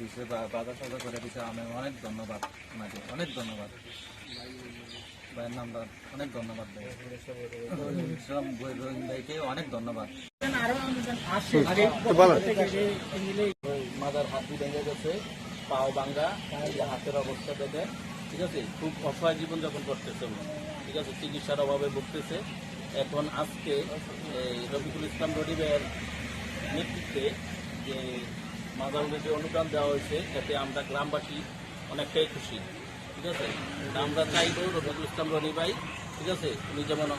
দিছে বা বাজার সাজা করে দিছে, আমি অনেক ধন্যবাদ ওনাকে, অনেক ধন্যবাদ ভাইয়ের নামটা, অনেক ধন্যবাদ ভাইকে, অনেক ধন্যবাদ। মাদার হাতি ভেঙে গেছে, পাও ভাঙ্গা, হাতের অবস্থা দেখে, ঠিক আছে, খুব অসহায় জীবনযাপন করতেছে, ঠিক আছে, চিকিৎসার অভাবে ভুগতেছে। এখন আজকে রফিকুল ইসলাম রনিবের নেতৃত্বে যে মাদারুলের যে অনুদান দেওয়া হয়েছে, এতে আমরা গ্রামবাসী অনেকটাই খুশি, ঠিক আছে। আমরা চাইব রফিকুল ইসলাম রনি ভাই, ঠিক আছে, উনি যেমন